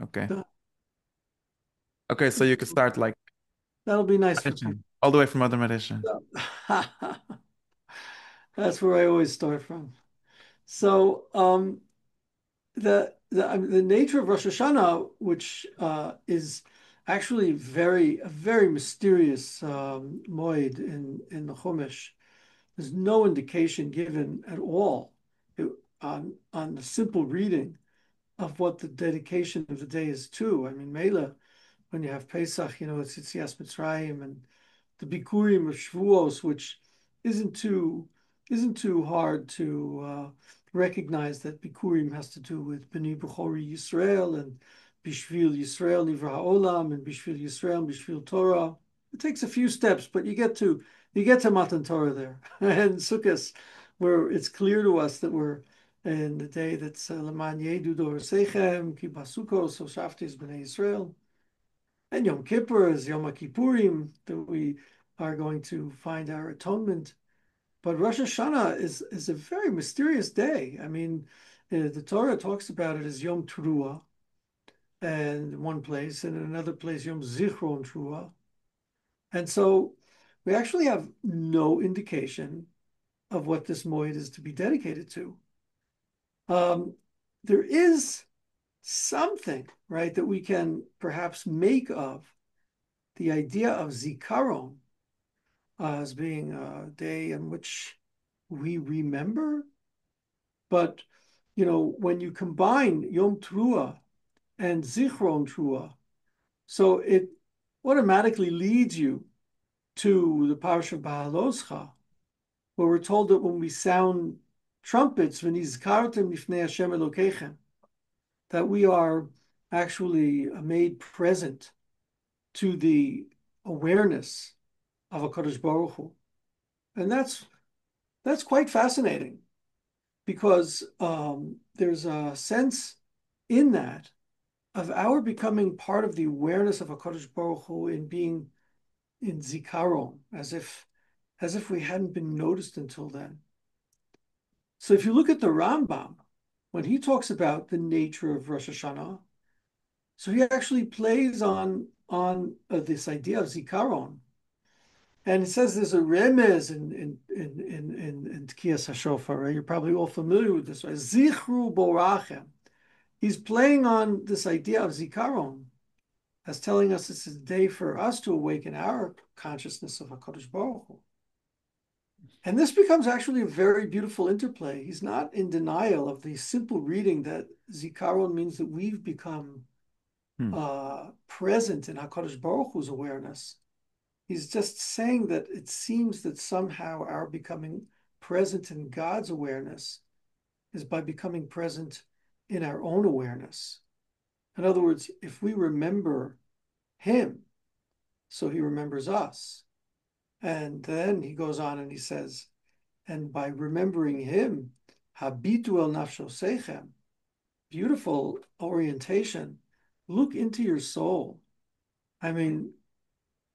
Okay. Done. Okay, so you could start like That'll be nice for people. meditation, all the way from other meditation. So, that's where I always start from. So the nature of Rosh Hashanah, which is actually a very mysterious moed in the Chumash. There's no indication given at all it, on the simple reading of what the dedication of the day is to. I mean, Mela, when you have Pesach, it's Yitzias Mitzrayim and the Bikurim of Shavuos, which isn't too isn't too hard to recognize that Bikurim has to do with Bnei Bechori Yisrael and Bishvil Yisrael Nivra Ha'olam and Bishvil Yisrael and Bishvil Torah. It takes a few steps, but you get to Matan Torah there and Sukkot, where it's clear to us that we're in the day that's Leman Yedu Dor Seichem Ki Basukos So Shaftis Bnei Yisrael. And Yom Kippur is Yom Kippurim, that we are going to find our atonement. But Rosh Hashanah is a very mysterious day. I mean, the Torah talks about it as Yom Teruah, and in one place, and in another place, Yom Zichron Teruah. And so we actually have no indication of what this moed is to be dedicated to. Um, there is something, right, that we can perhaps make of the idea of Zikaron as being a day in which we remember. But, when you combine Yom Teruah and Zichron Teruah, so it automatically leads you to the Parsha of Baaloscha, where we're told that when we sound trumpets, v'nizkartem lifnei Hashem Elokeichem, that we are actually made present to the awareness of a Kadosh Baruch Hu. And that's quite fascinating because there's a sense in that of our becoming part of the awareness of HaKadosh Baruch Hu in being in Zikaron, as if we hadn't been noticed until then. So if you look at the Rambam, when he talks about the nature of Rosh Hashanah, so he actually plays on this idea of Zikaron. And it says there's a remez in Tkiyas HaShofar, right? You're probably all familiar with this, right? Zichru borachem. He's playing on this idea of Zikaron as telling us it's a day for us to awaken our consciousness of HaKadosh Baruch Hu. And this becomes actually a very beautiful interplay. He's not in denial of the simple reading that Zikaron means that we've become Hmm. present in HaKadosh Baruch Hu's awareness. He's just saying that it seems that somehow our becoming present in God's awareness is by becoming present in our own awareness. In other words, if we remember him, so he remembers us. And then he goes on and he says, and by remembering him, habitu el nafsho seichem, beautiful orientation, look into your soul. I mean,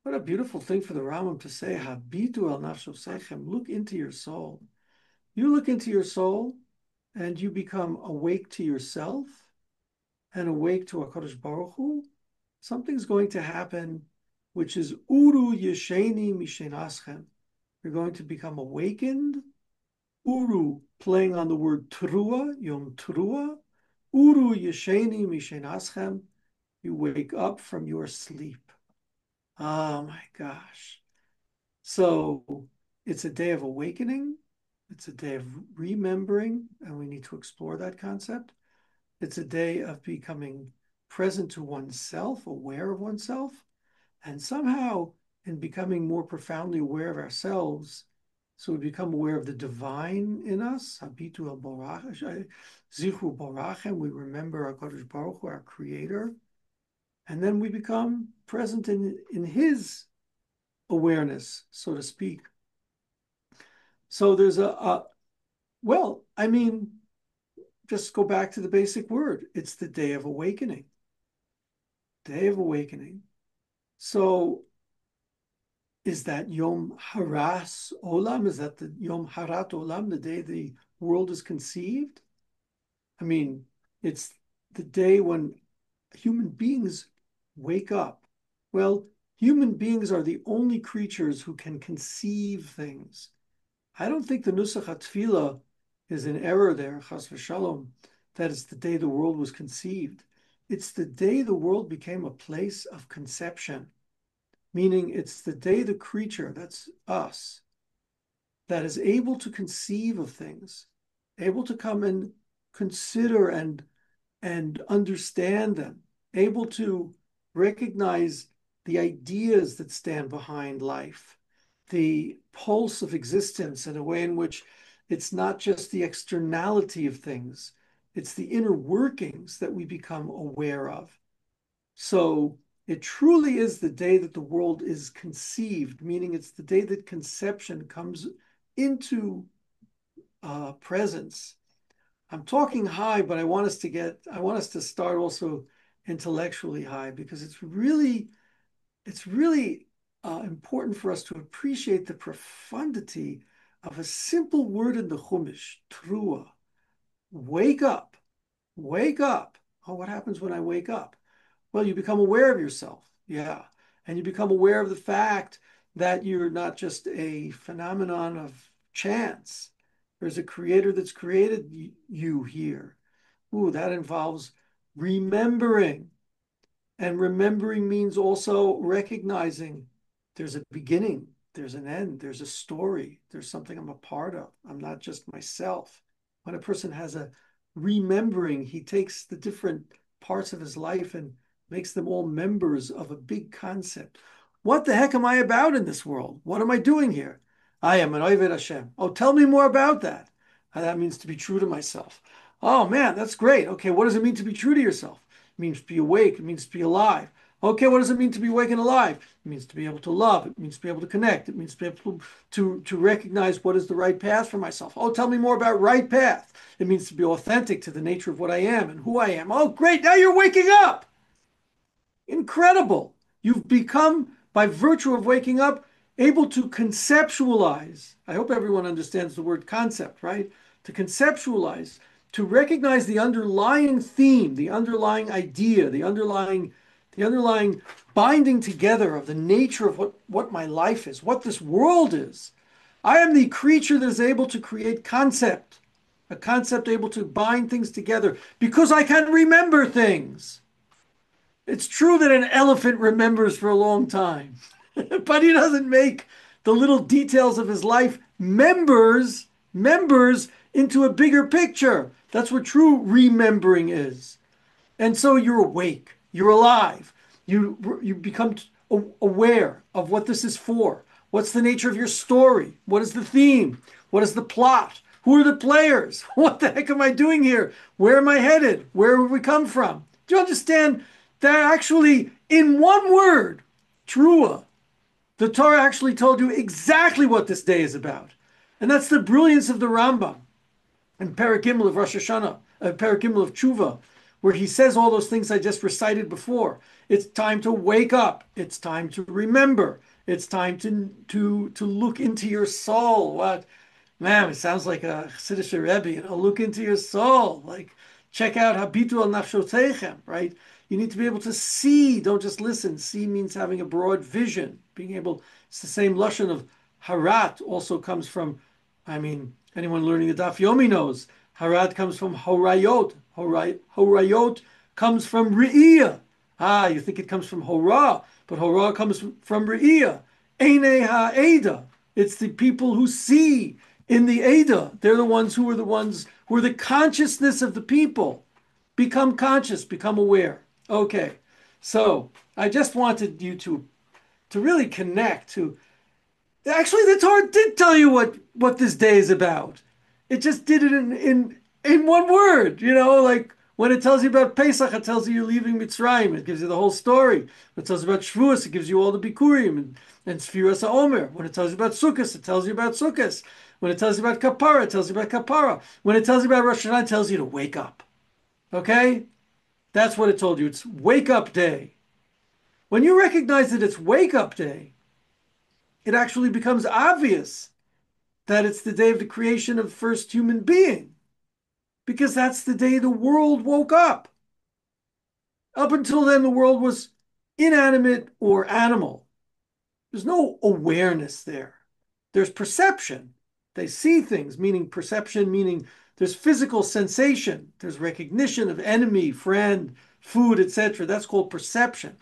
what a beautiful thing for the Rambam to say, habitu el nafsho seichem, look into your soul. You look into your soul and you become awake to yourself and awake to HaKadosh Baruch Hu. Something's going to happen, which is uru yesheni mishenaschem. You're going to become awakened. Uru, playing on the word trua, yom trua. Uru yesheni mishenaschem. You wake up from your sleep. Oh my gosh. So it's a day of awakening. It's a day of remembering, and we need to explore that concept. It's a day of becoming present to oneself, aware of oneself, and somehow in becoming more profoundly aware of ourselves, so we become aware of the divine in us. Habitu el Borach, Zichru Borachem, we remember our HaKadosh Baruch Hu, our creator, and then we become present in his awareness, so to speak. So there's well, I mean, just go back to the basic word. It's the day of awakening. Day of awakening. So is that Yom Haras Olam? Is that the Yom Harat Olam, the day the world is conceived? I mean, it's the day when human beings wake up. Well, human beings are the only creatures who can conceive things. I don't think the Nusach HaTfilah is an error there, Chas v'shalom, that it's the day the world was conceived. It's the day the world became a place of conception, meaning it's the day the creature, that's us, that is able to conceive of things, able to come and consider and understand them, able to recognize the ideas that stand behind life, the pulse of existence in a way in which it's not just the externality of things, it's the inner workings that we become aware of. So it truly is the day that the world is conceived, meaning it's the day that conception comes into presence. I'm talking high, but I want us to start also intellectually high because it's really important for us to appreciate the profundity of a simple word in the Chumash, trua. Wake up, wake up. Oh, what happens when I wake up? Well, you become aware of yourself. Yeah. And you become aware of the fact that you're not just a phenomenon of chance. There's a creator that's created you here. Ooh, that involves remembering. And remembering means also recognizing there's a beginning, there's an end, there's a story, there's something I'm a part of. I'm not just myself. When a person has a remembering, he takes the different parts of his life and makes them all members of a big concept. What the heck am I about in this world? What am I doing here? I am an Oved Hashem. Oh, tell me more about that. That means to be true to myself. Oh man, that's great. Okay, what does it mean to be true to yourself? It means to be awake. It means to be alive. Okay, what does it mean to be awake and alive? It means to be able to love. It means to be able to connect. It means to be able to recognize what is the right path for myself. Oh, tell me more about right path. It means to be authentic to the nature of what I am and who I am. Oh, great. Now you're waking up. Incredible. You've become, by virtue of waking up, able to conceptualize. I hope everyone understands the word concept, right? To conceptualize, to recognize the underlying theme, the underlying idea, the underlying binding together of the nature of what my life is, what this world is. I am the creature that is able to create concept, a concept able to bind things together because I can remember things. It's true that an elephant remembers for a long time, but he doesn't make the little details of his life members into a bigger picture. That's what true remembering is. And so you're awake, you're alive, you become aware of what this is for. What's the nature of your story? What is the theme? What is the plot? Who are the players? What the heck am I doing here? Where am I headed? Where have we come from? Do you understand that actually, in one word, trua, the Torah actually told you exactly what this day is about. And that's the brilliance of the Rambam in Perek Gimel of Rosh Hashana, Perek Gimel of Tshuva, where he says all those things I just recited before. It's time to wake up. It's time to remember. It's time to look into your soul. What, man, it sounds like a Chassidish Rebbe. Look into your soul. Like, check out Habitu al Nafshotechem, right? You need to be able to see, don't just listen. See means having a broad vision, being able, it's the same lashon of harat also comes from, I mean, anyone learning the Daf Yomi knows, harat comes from horayot. Horayot comes from re'iyah. Ah, you think it comes from hora, but hora comes from re'iyah. Einei ha'eda. It's the people who see in the Ada. They're the ones who are the consciousness of the people. Become conscious, become aware. Okay, so I just wanted you to really connect to. Actually, the Torah did tell you what this day is about. It just did it in one word. Like when it tells you about Pesach, it tells you you're leaving Mitzrayim. It gives you the whole story. When it tells you about Shavuos, it gives you all the Bikurim and Sfiras HaOmer. When it tells you about Sukkot, it tells you about Sukkot. When it tells you about Kapara, it tells you about Kapara. When it tells you about Rosh Hashanah, it tells you to wake up. Okay? That's what it told you. It's wake up day. When you recognize that it's wake up day, it actually becomes obvious that it's the day of the creation of the first human being, because that's the day the world woke up. Up until then, the world was inanimate or animal. There's no awareness there. There's perception. They see things, meaning perception, meaning there's physical sensation. There's recognition of enemy, friend, food, etc. That's called perception.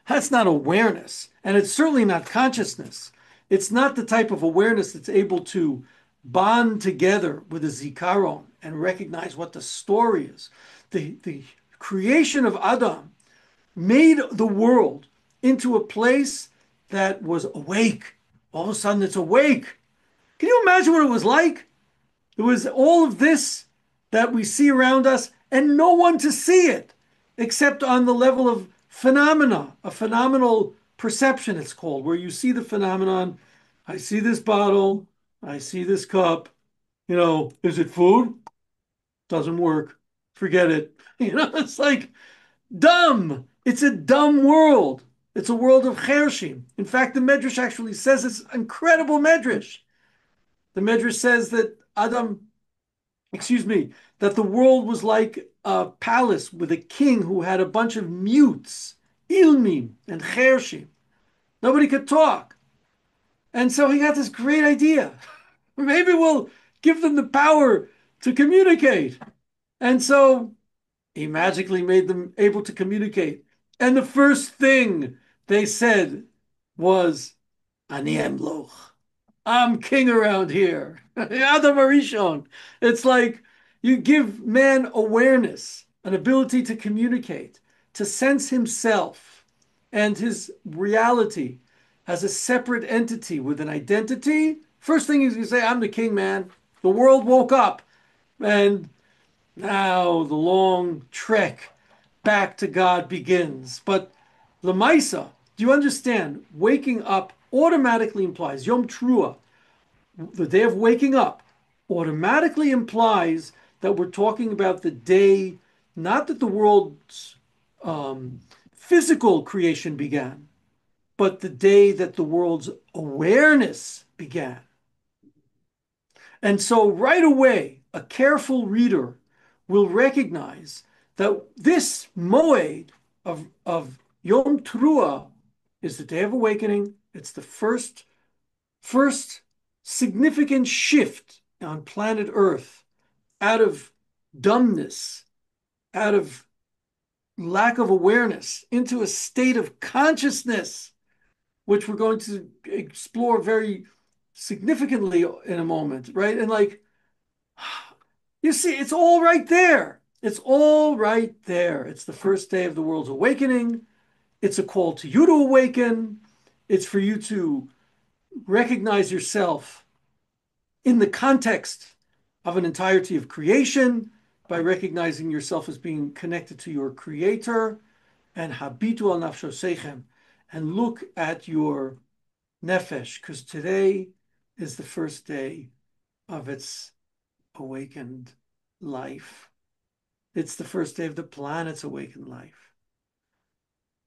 That's not awareness. And it's certainly not consciousness. It's not the type of awareness that's able to bond together with a zikaron and recognize what the story is. The creation of Adam made the world into a place that was awake. All of a sudden, it's awake. Can you imagine what it was like? It was all of this that we see around us and no one to see it except on the level of phenomena, a phenomenal perception, it's called, where you see the phenomenon. I see this bottle. I see this cup. Is it food? Doesn't work. Forget it. It's like, dumb. It's a dumb world. It's a world of chershim. In fact, the Medrash actually says it's incredible Medrash. The Medrash says that that the world was like a palace with a king who had a bunch of mutes, ilmim and chershim. Nobody could talk. And so he got this great idea. Maybe we'll give them the power to communicate. And so he magically made them able to communicate. And the first thing they said was, Ani Emloch. I'm king around here. Adam Arishon. It's like you give man awareness, an ability to communicate, to sense himself and his reality as a separate entity with an identity. First thing he's going to say, I'm the king, man. The world woke up. And now the long trek back to God begins. But Lamaisa, do you understand? Waking up automatically implies Yom Trua, the day of waking up, automatically implies that we're talking about the day, not that the world's physical creation began, but the day that the world's awareness began. And so right away, a careful reader will recognize that this moed of Yom Teruah is the day of awakening. It's the first significant shift on planet Earth out of dumbness, out of lack of awareness, into a state of consciousness, which we're going to explore very significantly in a moment, right? And like, you see, it's all right there. It's all right there. It's the first day of the world's awakening. It's a call to you to awaken. It's for you to recognize yourself in the context of an entirety of creation by recognizing yourself as being connected to your creator and habitu al nafshosechem and look at your nefesh because today is the first day of its awakened life. It's the first day of the planet's awakened life.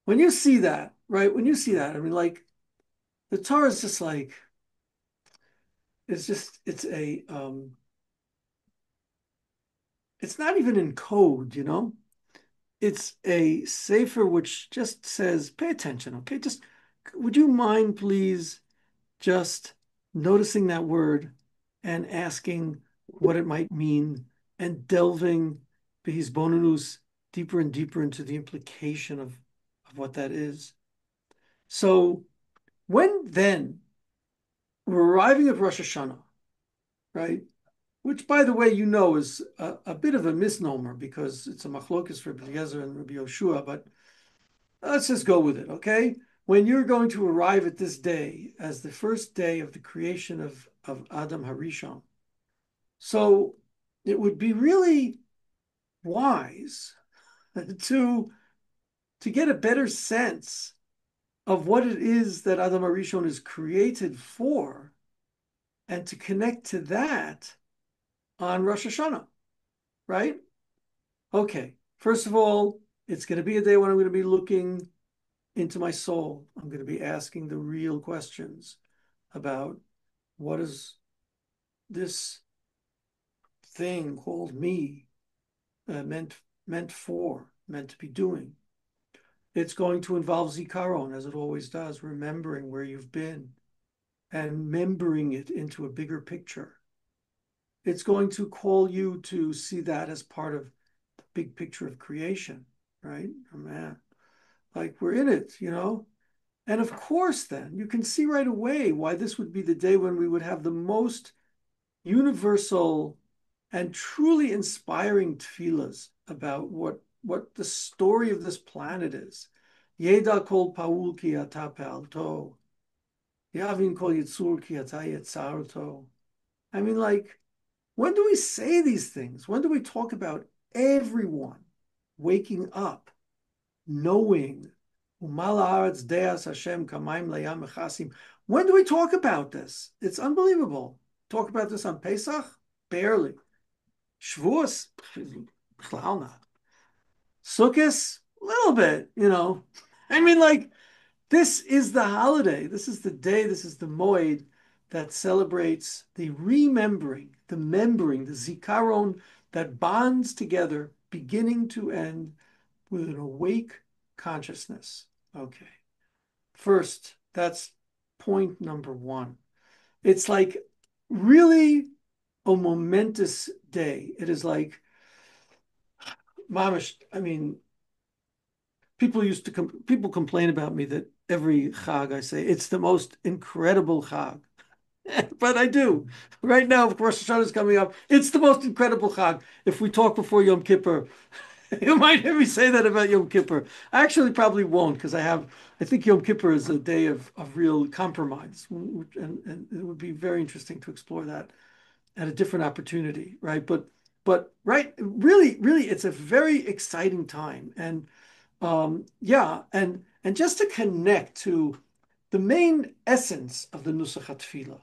When you see that, right? When you see that, I mean, like the Torah is just like it's not even in code, It's a sefer which just says, pay attention, okay? Just would you mind, please, just noticing that word and asking what it might mean and delving behizbonenus deeper and deeper into the implication of what that is. So when then we're arriving at Rosh Hashanah, right? Which, by the way, is a bit of a misnomer because it's a machlokas for Rabbi Eliezer and Rabbi Yoshua, but let's just go with it, okay? When you're going to arrive at this day as the first day of the creation of Adam Harishon, so it would be really wise to get a better sense of what it is that Adam Harishon is created for and to connect to that on Rosh Hashanah, right? Okay, first of all, it's going to be a day when I'm going to be looking into my soul. I'm going to be asking the real questions about what is this thing called me meant to be doing. It's going to involve zikaron, as it always does, remembering where you've been and membering it into a bigger picture. It's going to call you to see that as part of the big picture of creation, right? Oh, man, like we're in it, you know? And of course, then you can see right away why this would be the day when we would have the most universal and truly inspiring tefillas about what the story of this planet is. Yeda kol paul ki ata pe'alto. Yavin kol yitzur ki ata yitzarto. I mean, like, when do we say these things? When do we talk about everyone waking up, knowing Umala haaretz deas Hashem kamaim layam mechasim? When do we talk about this? It's unbelievable. Talk about this on Pesach? Barely. Shavuos? Clown not. Sukkot? A little bit, you know. I mean, like, this is the holiday. This is the day. This is the moed that celebrates the remembering, the membering, the zikaron that bonds together, beginning to end, with an awake consciousness. Okay. First, that's point number one. It's like really a momentous day. It is like, mamish, I mean, people complain about me that every Chag I say it's the most incredible Chag. But I do. Right now, of course, Rosh Hashanah is coming up. It's the most incredible Chag. If we talk before Yom Kippur, you might hear me say that about Yom Kippur. I actually probably won't because I think Yom Kippur is a day of real compromise. And it would be very interesting to explore that at a different opportunity, right? But right, really, it's a very exciting time. And yeah, and just to connect to the main essence of the Nusach HaTfilah,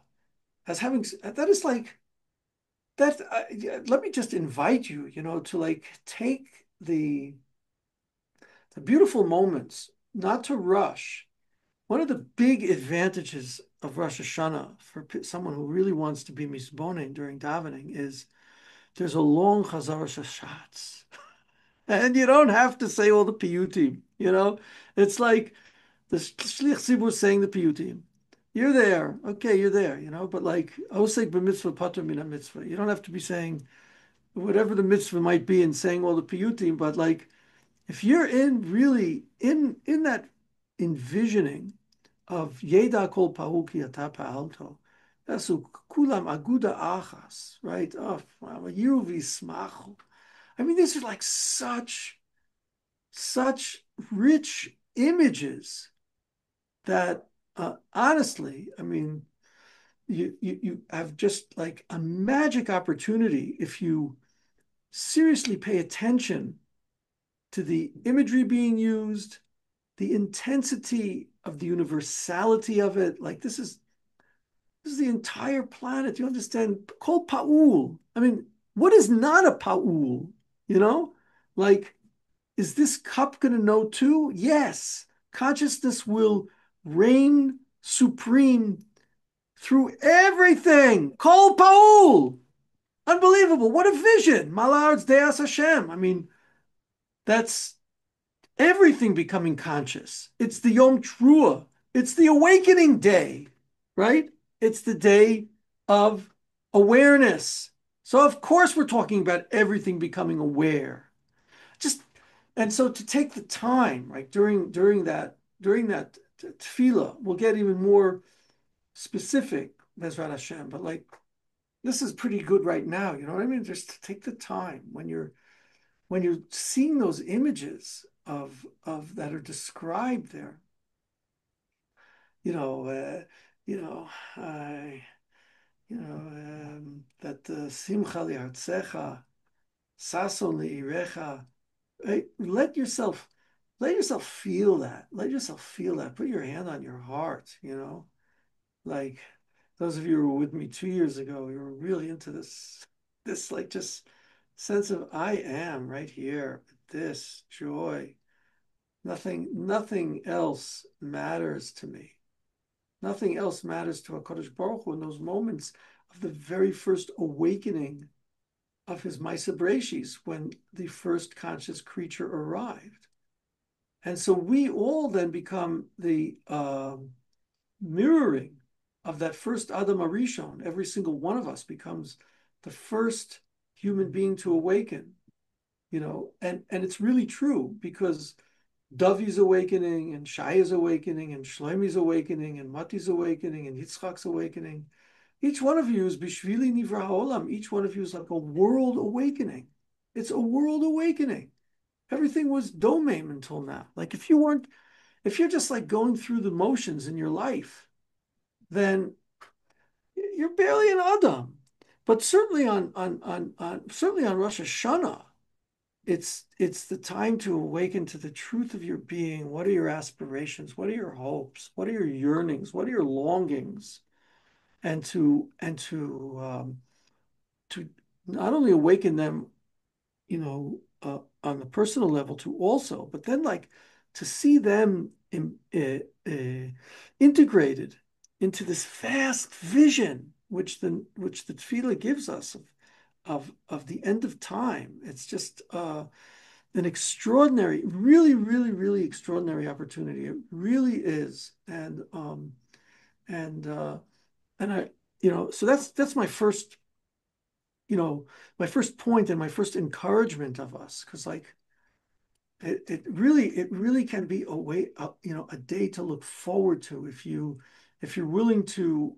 as having that is like that. Let me just invite you, you know, to like take the beautiful moments, not to rush. One of the big advantages of Rosh Hashanah for someone who really wants to be misbonen during davening is there's a long Chazar Shashatz. And you don't have to say all the piyutim, you know? It's like the Shlich Tzibur saying the piyutim. You're there. Okay, you're there, you know? But like, osek b'mitzvah patur min mitzvah. You don't have to be saying whatever the mitzvah might be and saying all the piyutim, but like, if you're in really in that envisioning of Yeda kol pahu ki ata pa'alto, so kulam aguda achas, right? Oh, yiru v'yismachu. I mean, these are like such rich images that honestly, I mean, you have just like a magic opportunity if you seriously pay attention to the imagery being used, the intensity of the universality of it. Like this is the entire planet. You understand? Kol Pa'ul. I mean, what is not a Pa'ul? You know? Like, is this cup going to know too? Yes. Consciousness will reign supreme through everything. Kol Pa'ul. Unbelievable. What a vision. Malar's Deas Hashem. I mean, that's everything becoming conscious. It's the Yom Trua. It's the awakening day, right? It's the day of awareness. So of course we're talking about everything becoming aware. Just and so to take the time, right, during that tefillah, we'll get even more specific, Bezrat Hashem, but like this is pretty good right now, you know what I mean? Just to take the time when you're seeing those images of that are described there, you know, you know, I, that simcha li'artzecha, sason li'irecha. Right? Let yourself feel that. Let yourself feel that. Put your hand on your heart. You know, like those of you who were with me 2 years ago, you were really into this like just sense of I am right here, this joy. Nothing else matters to me. Nothing else matters to HaKadosh Baruch Hu in those moments of the very first awakening of his Maisa Bereshis when the first conscious creature arrived. And so we all then become the mirroring of that first Adam Arishon. Every single one of us becomes the first human being to awaken, and it's really true because Davi's awakening and Shaya's awakening and Shlomi's awakening and Mati's awakening and Yitzchak's awakening. Each one of you is Bishvili Nivra Ha'olam. Each one of you is like a world awakening. It's a world awakening. Everything was domain until now. Like if you're just like going through the motions in your life, then you're barely an Adam. But certainly on Rosh Hashanah, it's the time to awaken to the truth of your being. What are your aspirations? What are your hopes? What are your yearnings? What are your longings? And to not only awaken them, on the personal level to also, but then like to see them integrated into this vast vision, which the tefillah gives us of the end of time. It's just an extraordinary, really, really, really extraordinary opportunity. It really is, and I, so that's my first point and my first encouragement of us, because like it really can be a way, a day to look forward to if you're willing to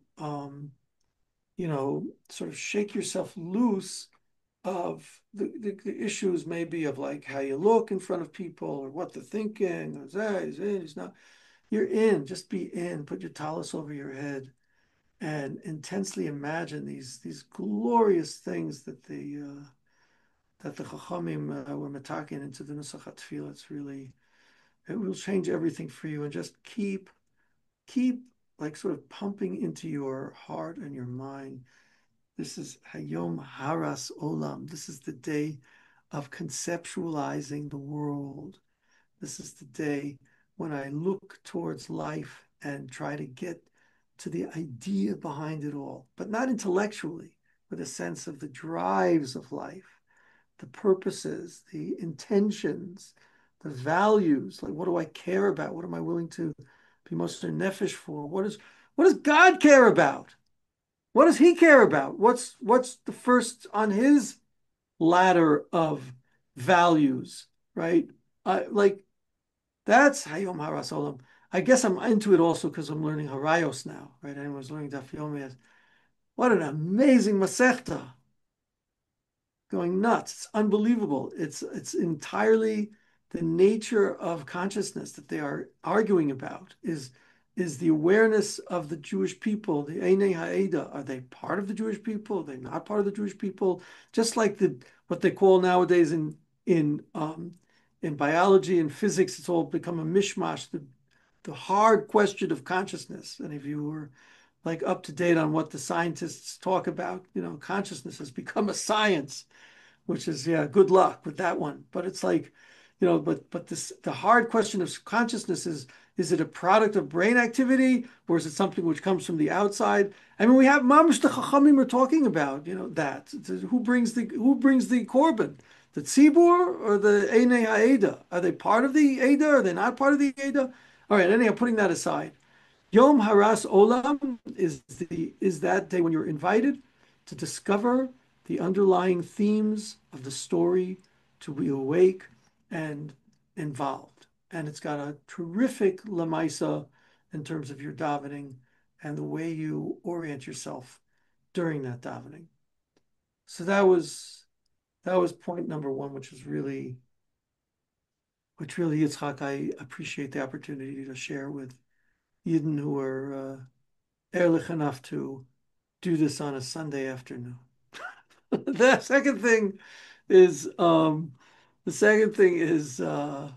sort of shake yourself loose of the issues maybe of like how you look in front of people or what they're thinking. Is that, he's in, he's not. You're in, just be in, put your tallis over your head and intensely imagine these glorious things that the Chachamim were metaking into the Nusach HaTfilah. It will change everything for you, and just keep like sort of pumping into your heart and your mind. This is Hayom Haras Olam. This is the day of conceptualizing the world. This is the day when I look towards life and try to get to the idea behind it all, but not intellectually, with a sense of the drives of life, the purposes, the intentions, the values. Like, what do I care about? What am I willing to be most nefesh for? What does God care about? What does He care about? What's the first on His ladder of values, right? Like that's Hayom Haras Olam. I guess I'm into it also because I'm learning Harayos now, right? I was learning Daf Yomi. What an amazing Masechta! Going nuts. It's unbelievable. It's entirely the nature of consciousness that they are arguing about is the awareness of the Jewish people, the Einei Ha'eda. Are they part of the Jewish people? Are they not part of the Jewish people? Just like what they call nowadays in biology and physics, it's all become a mishmash. The hard question of consciousness. Any of you who are like up to date on what the scientists talk about, consciousness has become a science, which is, yeah, good luck with that one. But it's like, but the hard question of consciousness is it a product of brain activity or is it something which comes from the outside? I mean, we have mamish the chachamim are talking about, that who brings the korban, the tzibur or the einei ha'eda? Are they part of the eda? Are they not part of the eda? All right, anyhow, putting that aside, Yom Haras Olam is that day when you're invited to discover the underlying themes of the story, to be awake and involved. And it's got a terrific lamaisa in terms of your davening and the way you orient yourself during that davening. So that was point number one, which really Yitzchak, I appreciate the opportunity to share with Yidden who are ehrlich enough to do this on a Sunday afternoon. The second thing is the second thing is to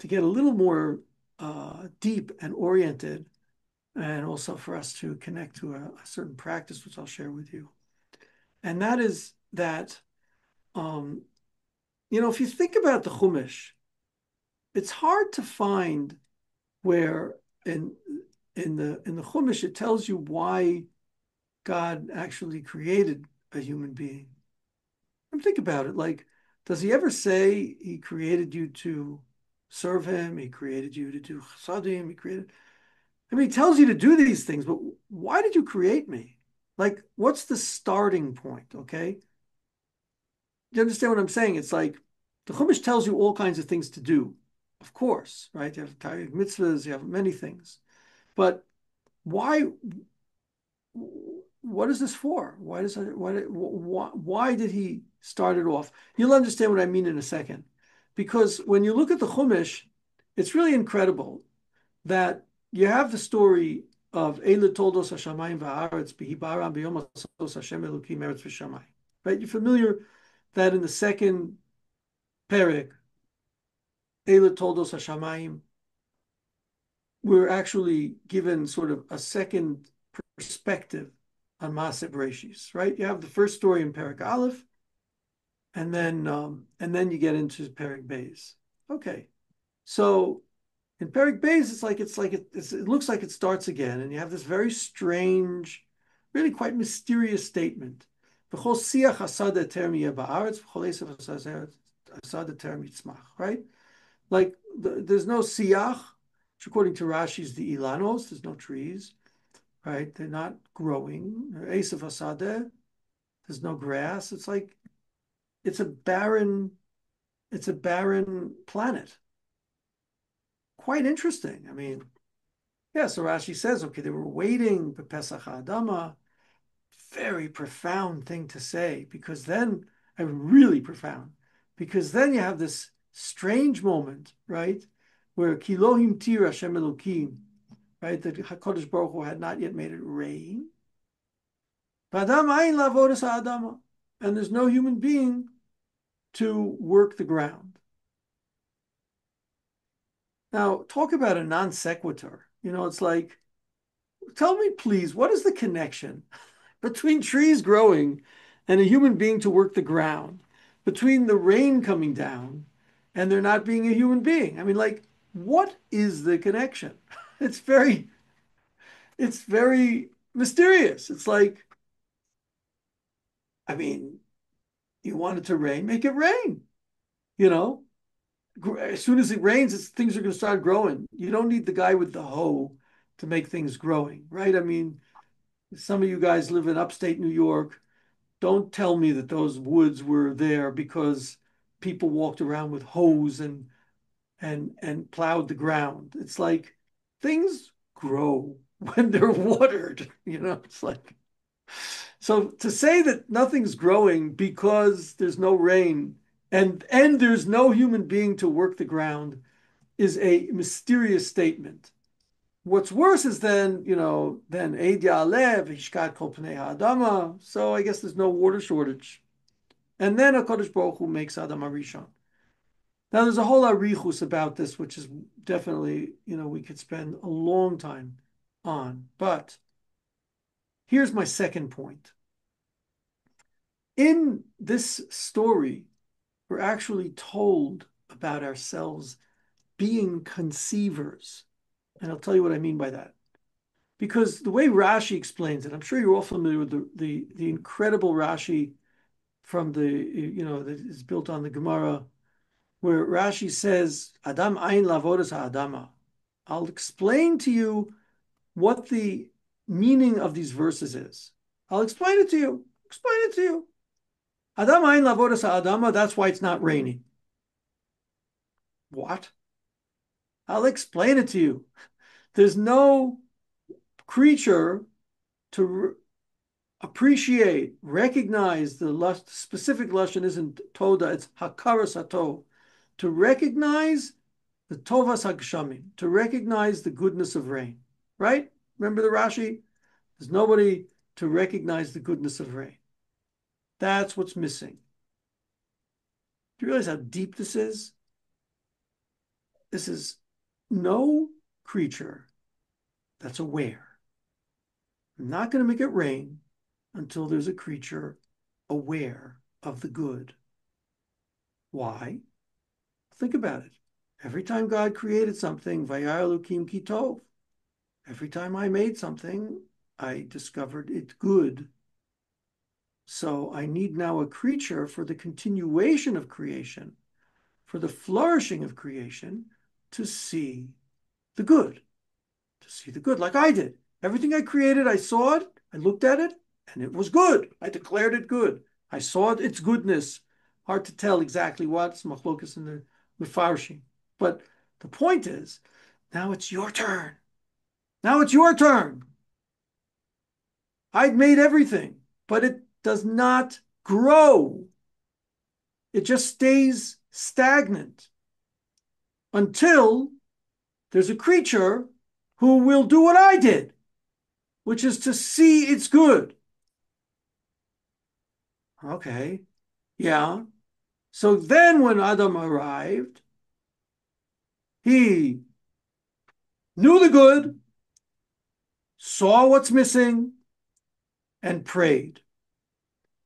get a little more deep and oriented, and also for us to connect to a certain practice, which I'll share with you. And that is that um, if you think about the Chumash, it's hard to find where in in the Chumash it tells you why God actually created a human being. And think about it, like Does he ever say he created you to serve him? He created you to do chasadim. I mean, he tells you to do these things, but why did you create me? Like, what's the starting point? Okay. Do you understand what I'm saying? It's like the Chumash tells you all kinds of things to do, of course, right? You have mitzvahs, you have many things. But why what is this for? Why did he start it off? You'll understand what I mean in a second. Because when you look at the Chumash, it's really incredible that you have the story of Eila toldos Hashamayim va'aretz b'hibaram b'yom asos Hashem Elokim eretz v'shamayim. Right? You're familiar that in the second perek, Eila toldos Hashamayim, we're actually given sort of a second perspective on Maaseh Bereshis, right? You have the first story in Perek Aleph, and then you get into Perek Beis. Okay, so in Perek Beis, it looks like it starts again, and you have this very strange, really quite mysterious statement. Right? Like there's no siach, which according to Rashi is the ilanos. There's no trees, right? They're not growing. Esav hasadeh. There's no grass. It's like it's a barren, it's a barren planet. Quite interesting. I mean, yeah. So Rashi says, okay, they were waiting for Pesach Adama. Very profound thing to say because then, I mean, really profound, because then you have this strange moment, right, where Kilohim Tir Hashem Elokim, right, that Hakadosh Baruch Hu had not yet made it rain. V'adam ayin lavodas ha'adama, and there's no human being to work the ground. Now, talk about a non sequitur. You know, it's like, tell me, please, what is the connection between trees growing and a human being to work the ground, between the rain coming down and there not being a human being? I mean, like, what is the connection? It's very mysterious. It's like, I mean, you want it to rain, make it rain. You know, as soon as it rains, things are going to start growing. You don't need the guy with the hoe to make things growing, right? I mean, some of you guys live in upstate New York. Don't tell me that those woods were there because people walked around with hoes and plowed the ground. It's like things grow when they're watered, you know. It's like, so to say that nothing's growing because there's no rain and there's no human being to work the ground is a mysterious statement. What's worse is then, you know, then Eid Ya'aleh v'hishkat kol pnei ha'adama. So I guess there's no water shortage. And then HaKadosh Baruch Hu makes Adam HaRishon. Now there's a whole arichus about this, which is definitely, you know, we could spend a long time on. But here's my second point. In this story, we're actually told about ourselves being conceivers. And I'll tell you what I mean by that. Because the way Rashi explains it, I'm sure you're all familiar with the incredible Rashi from the, you know, that is built on the Gemara, where Rashi says, Adam ayin lavodas ha'adama. I'll explain to you what the meaning of these verses is. I'll explain it to you. Explain it to you. Adam ayin lavodas ha'adama, that's why it's not raining. What? I'll explain it to you. There's no creature to appreciate, recognize the specific lashon isn't toda, it's hakaras hatov, to recognize the tovas hagshamim, to recognize the goodness of rain, right? Remember the Rashi? There's nobody to recognize the goodness of rain. That's what's missing. Do you realize how deep this is? This is no creature that's aware. I'm not going to make it rain until there's a creature aware of the good. Why? Think about it. Every time God created something, Vayar Elokim ki tov. Every time I made something, I discovered it good. So I need now a creature for the continuation of creation, for the flourishing of creation, to see the good, to see the good like I did. Everything I created, I saw it, I looked at it, and it was good. I declared it good. I saw it, its goodness. Hard to tell exactly what, it's machlokas in the mefarshim. But the point is, now it's your turn. Now it's your turn. I'd made everything, but it does not grow. It just stays stagnant until there's a creature who will do what I did, which is to see it's good. Okay, yeah. So then when Adam arrived, he knew the good, saw what's missing, and prayed.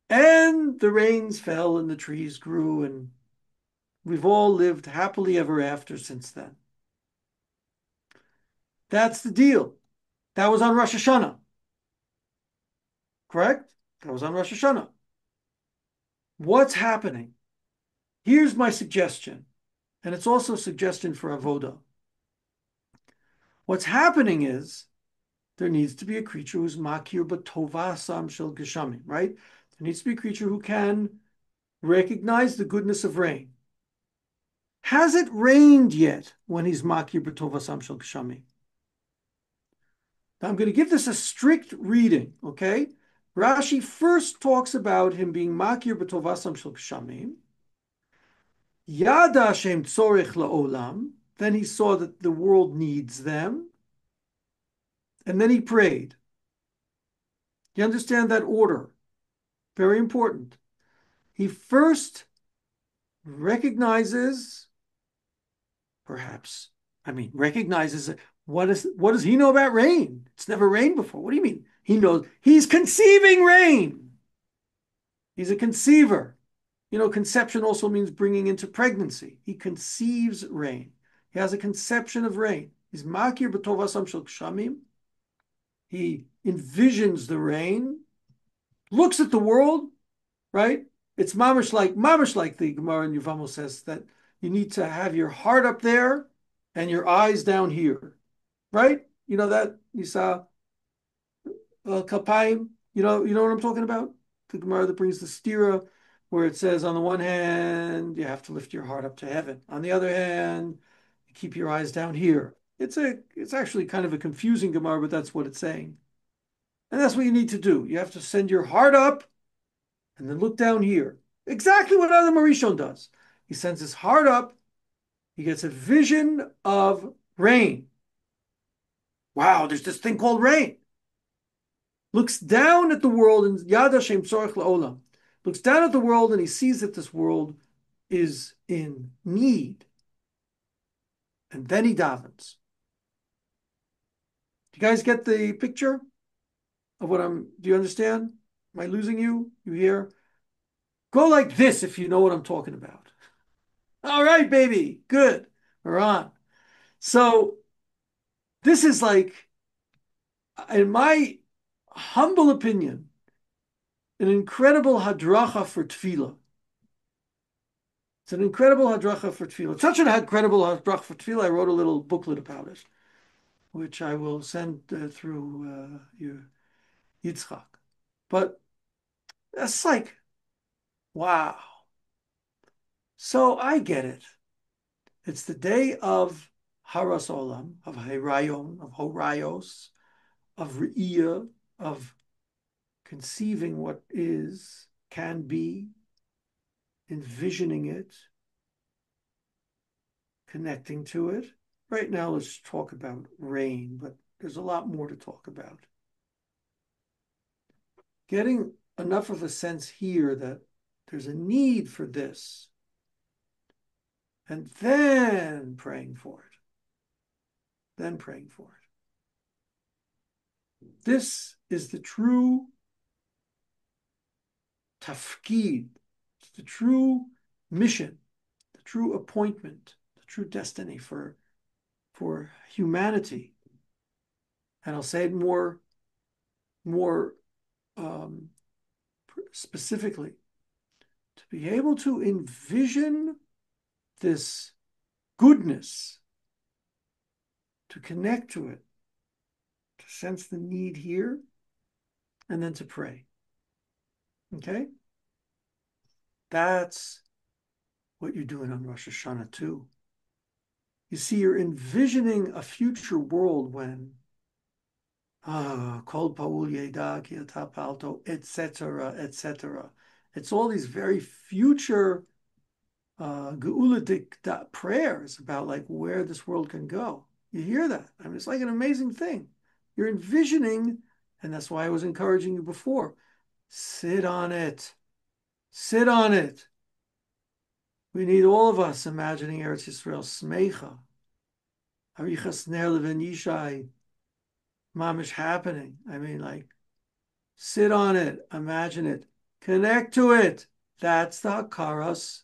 And the rains fell and the trees grew, and we've all lived happily ever after since then. That's the deal. That was on Rosh Hashanah, correct? That was on Rosh Hashanah. What's happening? Here's my suggestion, and it's also a suggestion for Avoda. What's happening is there needs to be a creature who's makir b'tovasam shel geshamim, right? There needs to be a creature who can recognize the goodness of rain. Has it rained yet when he's makir b'tovasam shel geshamim? Now I'm going to give this a strict reading, okay? Rashi first talks about him being makir b'tovasam shel geshamim. Yada Hashem tzorech la'olam. Then he saw that the world needs them. And then he prayed. You understand that order? Very important. He first recognizes, recognizes what does he know about rain? It's never rained before. What do you mean? He knows he's conceiving rain. He's a conceiver. You know, conception also means bringing into pregnancy. He conceives rain. He has a conception of rain. He's makir b'tovasam shel kshamim. He envisions the rain, looks at the world, right? It's mamish like the Gemara in Yevamos says that you need to have your heart up there and your eyes down here, right? You know that you saw Kapayim. You know what I'm talking about? The Gemara that brings the stira, where it says on the one hand you have to lift your heart up to heaven, on the other hand you keep your eyes down here. It's actually kind of a confusing Gemara, but that's what it's saying. And that's what you need to do. You have to send your heart up and then look down here. Exactly what Adam Arishon does. He sends his heart up. He gets a vision of rain. Wow, there's this thing called rain. Looks down at the world and Yad Hashem Tzorech La'olam. Looks down at the world and he sees that this world is in need. And then he davens. Do you guys get the picture of do you understand? Am I losing you? You hear? Go like this if you know what I'm talking about. All right, baby. Good. We're on. So this is like, in my humble opinion, an incredible hadracha for tefillah. It's an incredible hadracha for tefillah. It's such an incredible hadracha for tefillah, I wrote a little booklet about it, which I will send through your Yitzchok. But that's like, wow. So I get it. It's the day of Haras Olam, of Hirayon, of Horayos, of Re'iyah, of conceiving what is, can be, envisioning it, connecting to it. Right now, let's talk about rain, but there's a lot more to talk about. Getting enough of a sense here that there's a need for this, and then praying for it. Then praying for it. This is the true tafkid, the true mission, the true appointment, the true destiny for humanity. And I'll say it more specifically, to be able to envision this goodness, to connect to it, to sense the need here, and then to pray. Okay? That's what you're doing on Rosh Hashanah too. You see, you're envisioning a future world when Kol Paul Yeda Ki Ata Palto, etc., etc. It's all these very future Geuladik prayers about like where this world can go. You hear that? I mean, it's like an amazing thing. You're envisioning, and that's why I was encouraging you before. Sit on it. Sit on it. We need all of us imagining Eretz Yisrael Smecha, Arichas Ner Levin Yishai, Mamish happening. I mean, like, sit on it, imagine it, connect to it. That's the Hakaras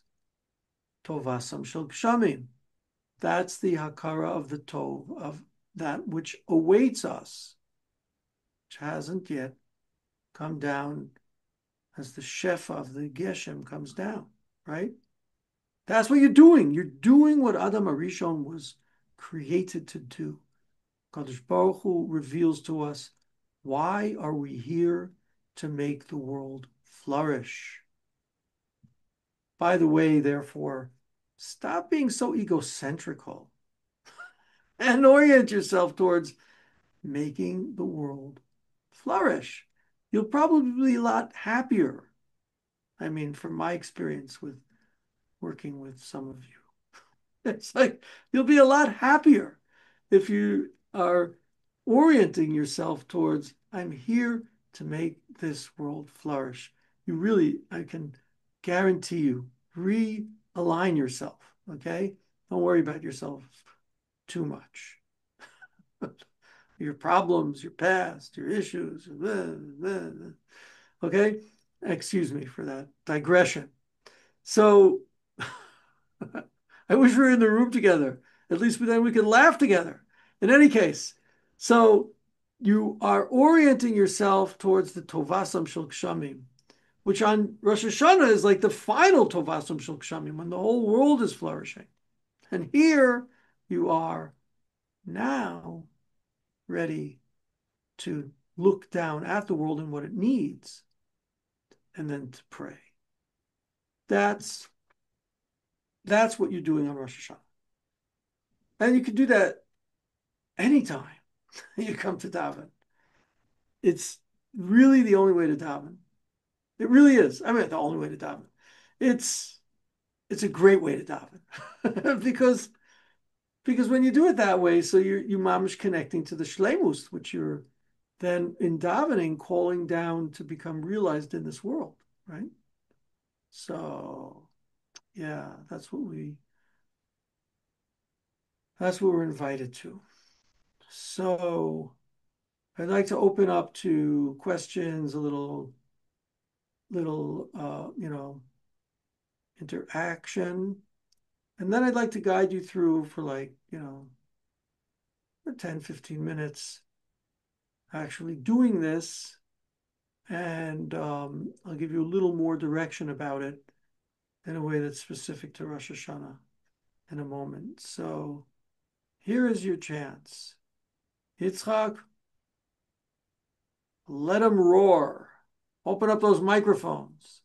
Tovasam Shel Kshamim. That's the Hakara of the Tov, of that which awaits us, which hasn't yet come down as the Shefa of the Geshem comes down, right? That's what you're doing. You're doing what Adam Arishon was created to do. Kadosh Baruch Hu reveals to us, why are we here? To make the world flourish. By the way, therefore, stop being so egocentrical and orient yourself towards making the world flourish. You'll probably be a lot happier. I mean, from my experience with working with some of you, it's like you'll be a lot happier if you are orienting yourself towards, I'm here to make this world flourish. You really, I can guarantee you, realign yourself, okay? Don't worry about yourself too much. Your problems, your past, your issues, okay? Excuse me for that digression. So I wish we were in the room together. At least then we could laugh together. In any case, so you are orienting yourself towards the Tovasam Shel Kshamim, which on Rosh Hashanah is like the final Tovasam Shel Kshamim, when the whole world is flourishing. And here you are now ready to look down at the world and what it needs, and then to pray. That's what you're doing on Rosh Hashanah. And you can do that anytime you come to daven. It's really the only way to daven. It really is. I mean, the only way to daven. It's it's a great way to daven because when you do it that way, so you mamish connecting to the shlemus, which you're then in davening calling down to become realized in this world, right? So yeah, that's what we're invited to. So I'd like to open up to questions, a little interaction. And then I'd like to guide you through for like, for 10, 15 minutes actually doing this. And I'll give you a little more direction about it in a way that's specific to Rosh Hashanah in a moment. So here is your chance. Yitzchok, let them roar. Open up those microphones.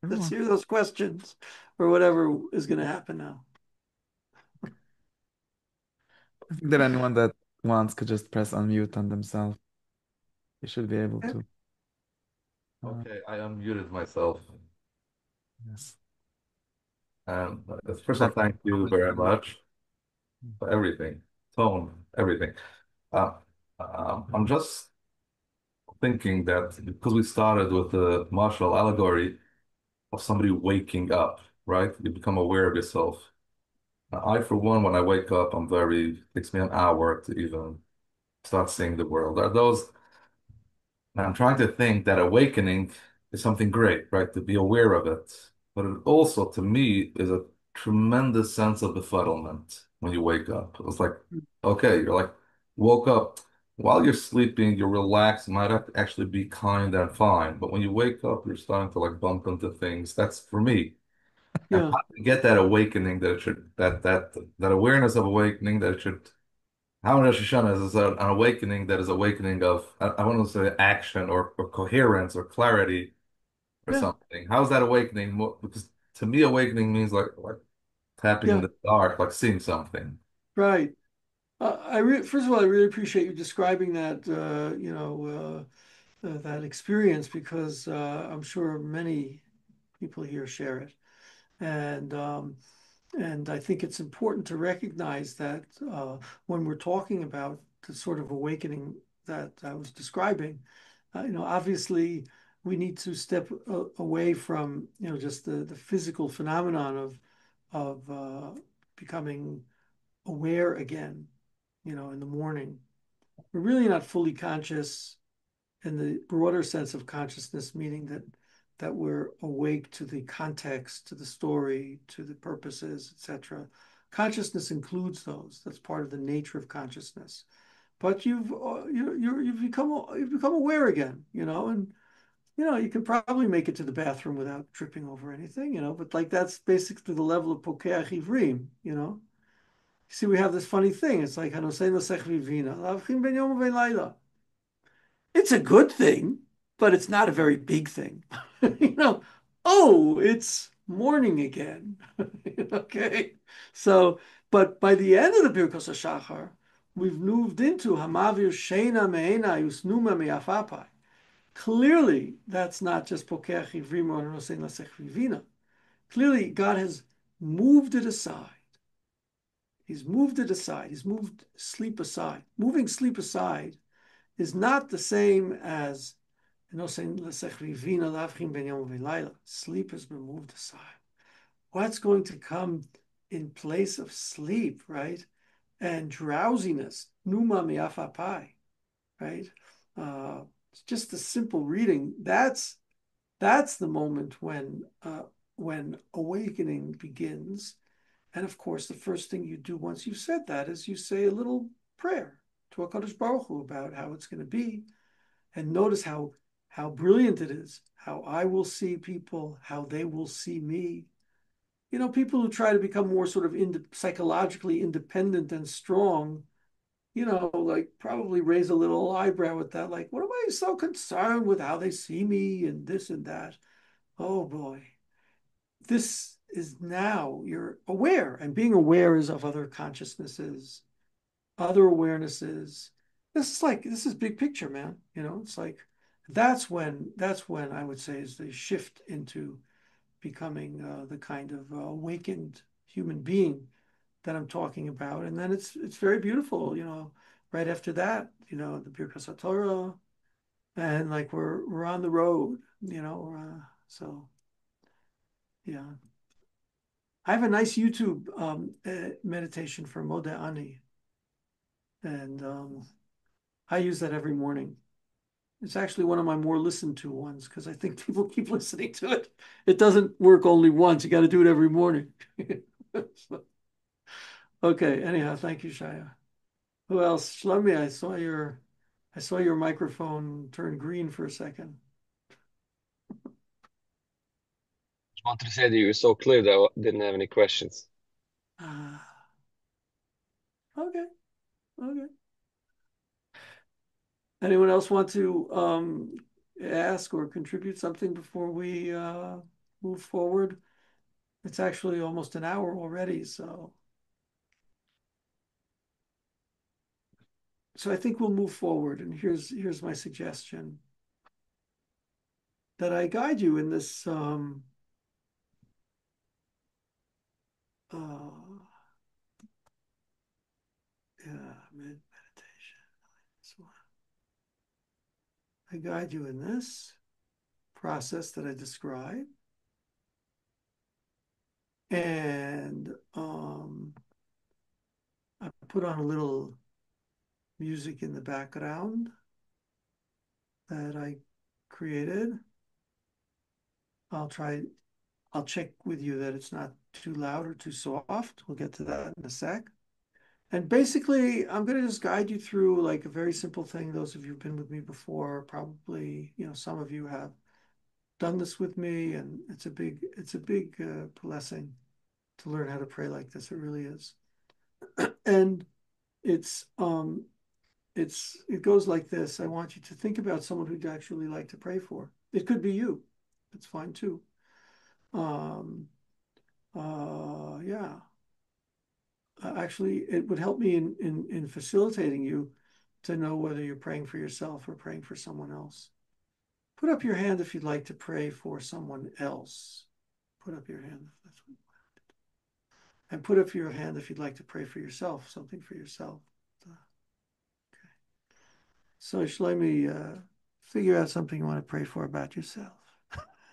Let's Oh, hear those questions or whatever is going to happen now. I think that anyone that wants could just press unmute on themselves. You should be able Okay. to. Okay, I unmuted myself. Yes. First, I thank you very much for everything, tone, everything. Uh, I'm just thinking that because we started with the martial allegory of somebody waking up, right? You become aware of yourself. I, for one, when I wake up, it takes me an hour to even start seeing the world. Are those And I'm trying to think that awakening is something great, right? To be aware of it. But it also, to me, is a tremendous sense of befuddlement when you wake up. It's like, okay, you're like, woke up. while you're sleeping, you're relaxed, might actually be kind and fine. But when you wake up, you're starting to like bump into things. That's for me. And Yeah, how to get that awakening that it should that awareness of awakening that it should how Rosh Hashanah is an awakening that is awakening of I want to say action or coherence or clarity or yeah, something. How is that awakening? Because to me, awakening means like tapping in yeah, the dark, like seeing something. right. First of all, I really appreciate you describing that, that experience because I'm sure many people here share it. And and I think it's important to recognize that when we're talking about the sort of awakening that I was describing, obviously we need to step away from, just the physical phenomenon of becoming aware again, in the morning. We're really not fully conscious in the broader sense of consciousness, meaning that we're awake to the context, to the story, to the purposes, etc. Consciousness includes those. That's part of the nature of consciousness. But you've become aware again, and you can probably make it to the bathroom without tripping over anything, But like that's basically the level of pokeach ivrim. You see, we have this funny thing. It's like hanosein l'sech vivina, lavchim ben yom u'ben laila. It's a good thing, but it's not a very big thing. you know, oh, it's morning again. Okay. So, but by the end of the Birkos HaShachar, we've moved into Hamavir Sheina Me'ena Yusnuma Me'afapai. Clearly, that's not just Pokeach Ivrim or Nosein Lasech Vivina. Clearly, God has moved it aside. He's moved it aside. He's moved sleep aside. Moving sleep aside is not the same as sleep has been moved aside. What's going to come in place of sleep, right? And drowsiness, numa miafapai, right? It's just a simple reading. That's the moment when awakening begins. And of course, the first thing you do once you've said that is you say a little prayer to HaKadosh Baruch Hu about how it's going to be, and notice how brilliant it is, how I will see people, how they will see me. People who try to become more sort of psychologically independent and strong, like probably raise a little eyebrow at that, like, what am I so concerned with how they see me and this and that? Oh boy, this is now you're aware, and being aware is of other consciousnesses, other awarenesses. This is big picture, man. It's like that's when I would say is the shift into becoming the kind of awakened human being that I'm talking about. And then it's very beautiful, right after that, the Birkas Torah, and like we're on the road, so yeah. I have a nice YouTube meditation for Moda Ani, and I use that every morning. It's actually one of my more listened to ones because I think people keep listening to it. It doesn't work only once. You got to do it every morning. So, okay. Anyhow, thank you, Shaya. Who else? Shlomi, I saw your microphone turn green for a second. Just wanted to say that you were so clear that I didn't have any questions. Ah, okay. Okay. Anyone else want to ask or contribute something before we move forward? It's actually almost an hour already, so I think we'll move forward. And here's my suggestion that I guide you in this uh, meditation. So I guide you in this process that I describe, and I put on a little music in the background that I created. I'll check with you that it's not too loud or too soft. We'll get to that in a sec. And basically, I'm going to just guide you through like a very simple thing. Those of you who've been with me before, probably, some of you have done this with me, and it's a big blessing to learn how to pray like this. It really is. And it's it goes like this. I want you to think about someone who'd actually like to pray for. It could be you. It's fine too. Um, yeah. Actually, it would help me in facilitating you to know whether you're praying for yourself or praying for someone else. Put up your hand if you'd like to pray for someone else. Put up your hand if that's what. And put up your hand if you'd like to pray for yourself, something for yourself. Okay. So Shlomi, figure out something you want to pray for about yourself.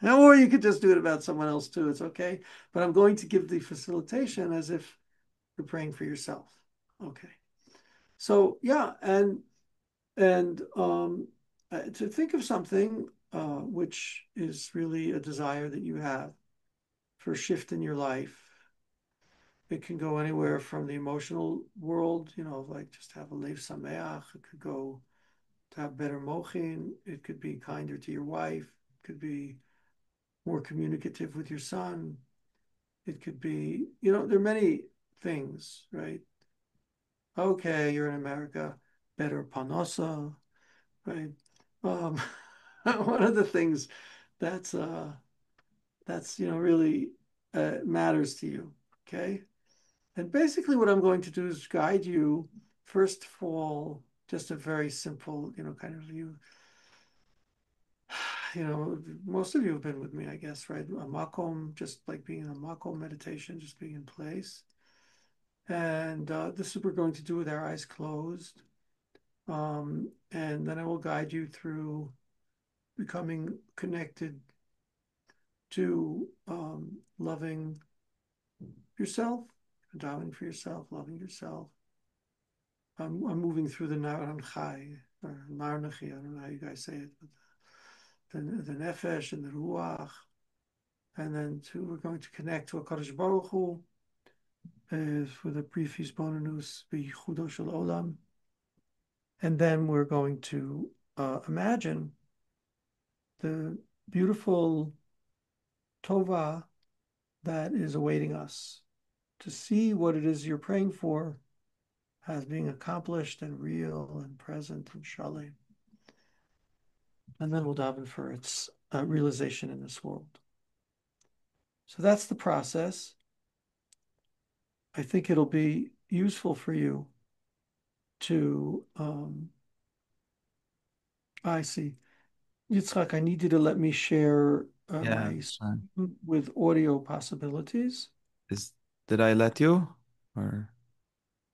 Or you could just do it about someone else too. It's okay. But I'm going to give the facilitation as if you're praying for yourself. Okay. So yeah, and to think of something which is really a desire that you have for a shift in your life. It can go anywhere from the emotional world, like just have a lev sameach. It could go to have better mochin. It could be kinder to your wife. It could be more communicative with your son. It could be, there are many things, right? Okay, you're in America, better panosa, right? Um, one of the things that's really matters to you, okay? And basically what I'm going to do is guide you, first of all, just a very simple, kind of most of you have been with me, I guess, right? A makom, just like being in a makom meditation, just being in place. And this is what we're going to do with our eyes closed. And then I will guide you through becoming connected to loving yourself, dying for yourself, loving yourself. I'm moving through the Naran Chai, or Narnachi, I don't know how you guys say it, but the Nefesh and the Ruach. And then we're going to connect to a Kadosh Baruch Hu for the brief Bonanus B'Yichudo Shel Olam. And then we're going to imagine the beautiful Tova that is awaiting us, to see what it is you're praying for as being accomplished and real and present and shalom. And then we'll daven for its realization in this world. So that's the process. I think it'll be useful for you to, I see. Yitzchok, I need you to let me share Yeah, my that's fine. with audio possibilities. Is did I let you? Or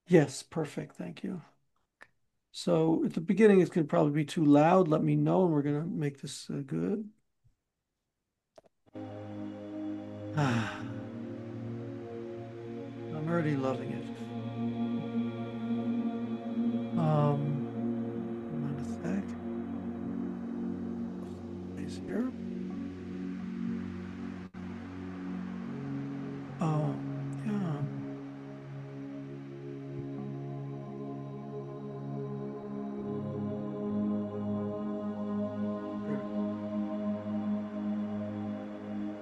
Yes, perfect. Thank you. So at the beginning, it's going to probably be too loud. Let me know, and we're going to make this good. I'm already loving it. Hold on a sec. Please here. Oh, yeah. Good.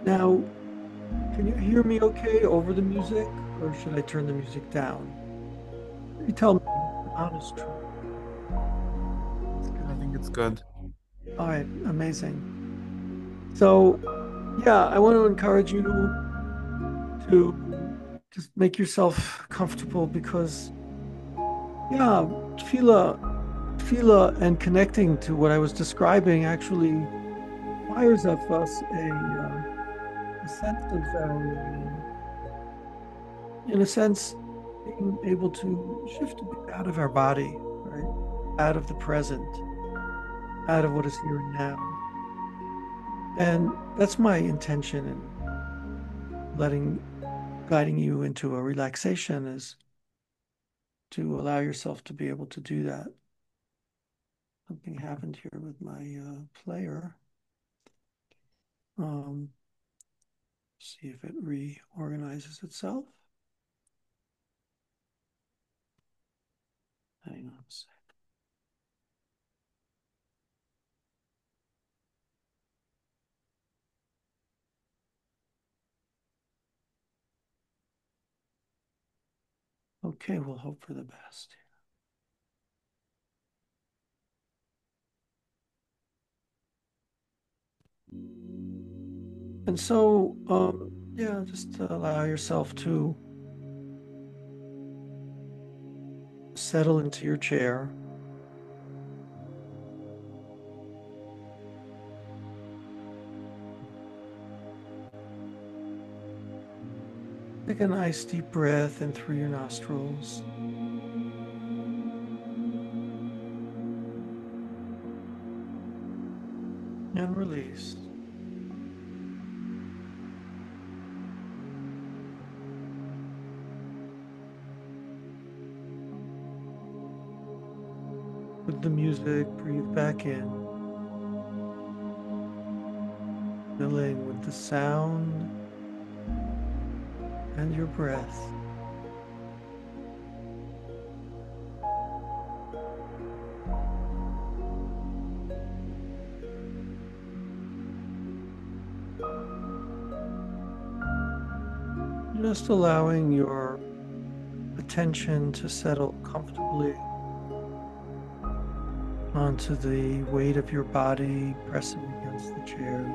Now, can you hear me okay over the music, or should I turn the music down? You tell me the honest truth. It's I good. think it's good. All right, amazing. So, yeah, I want to encourage you to just make yourself comfortable because, yeah, tefillah and connecting to what I was describing actually requires of us a sense of, in a sense, being able to shift a bit out of our body, right? Out of the present, out of what is here and now. And that's my intention in guiding you into a relaxation is to allow yourself to be able to do that. Something happened here with my player. See if it reorganizes itself. Okay, we'll hope for the best. And so, yeah, just allow yourself to settle into your chair. Take a nice deep breath in through your nostrils. And release. With the music, breathe back in, filling with the sound and your breath. Just allowing your attention to settle comfortably onto the weight of your body pressing against the chair.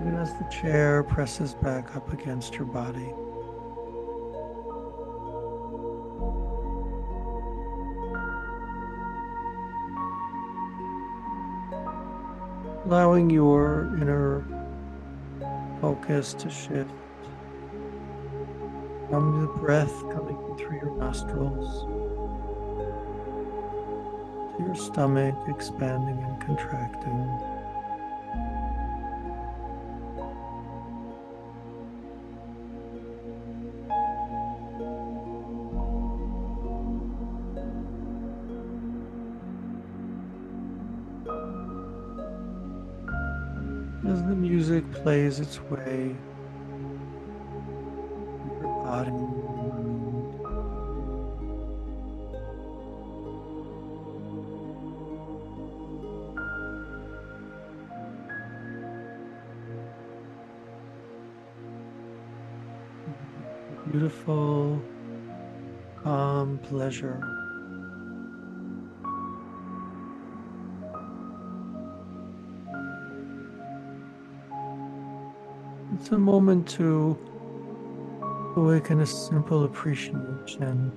Even as the chair presses back up against your body. Allowing your inner focus to shift from the breath coming in through your nostrils to your stomach expanding and contracting. As the music plays its way through your body and mind, beautiful, calm pleasure. It's a moment to awaken a simple appreciation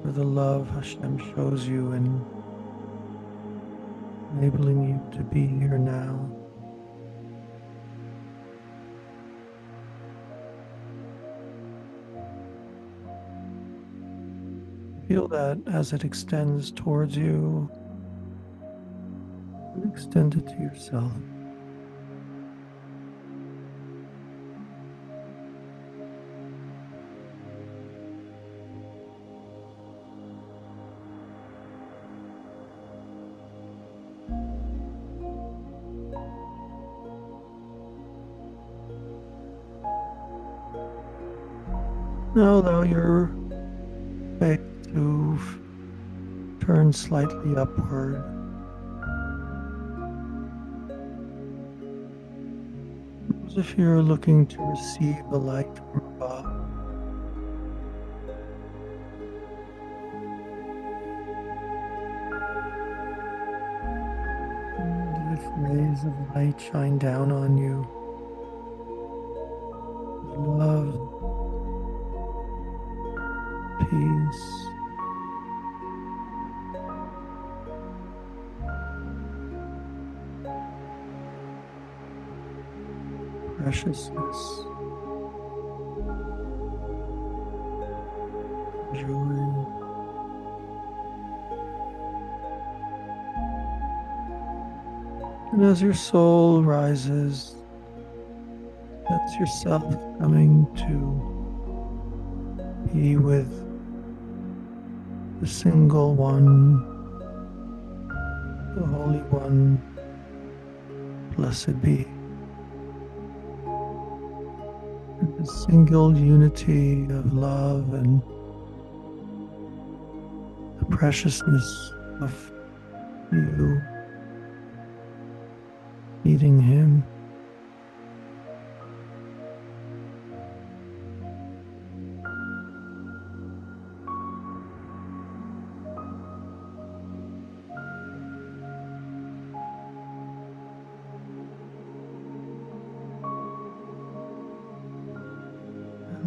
for the love Hashem shows you in enabling you to be here now. Feel that as it extends towards you, and extend it to yourself. Now allow your face to turn slightly upward. As if you're looking to receive a light from above. And if rays of light shine down on you, love, peace, preciousness, joy. And as your soul rises, that's yourself coming to be with the single one, the Holy One, blessed be. And the single unity of love and the preciousness of you meeting Him.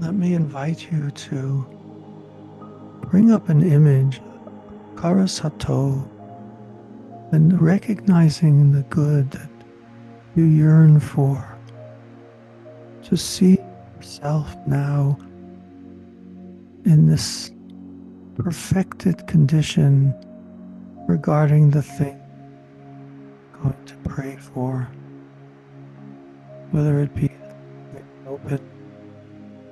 let me invite you to bring up an image, Karas Hato, and recognizing the good that you yearn for. Just see yourself now in this perfected condition regarding the thing you're going to pray for, whether it be an open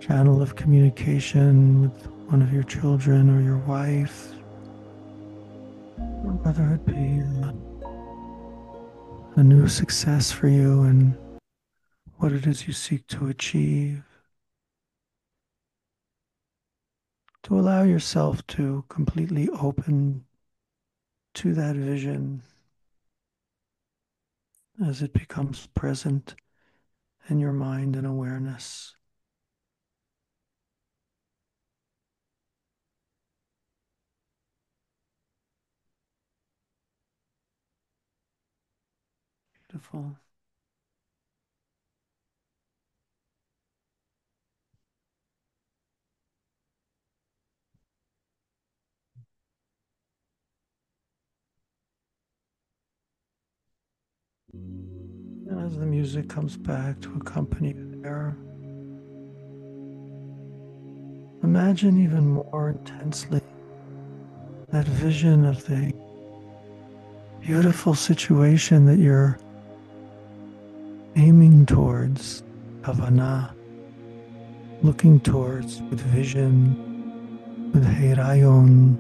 channel of communication with one of your children or your wife, or whether it be a new success for you and what it is you seek to achieve. To allow yourself to completely open to that vision as it becomes present in your mind and awareness. Beautiful. And as the music comes back to accompany you there, imagine even more intensely that vision of the beautiful situation that you're aiming towards, Havana, looking towards with vision, with Heirayon,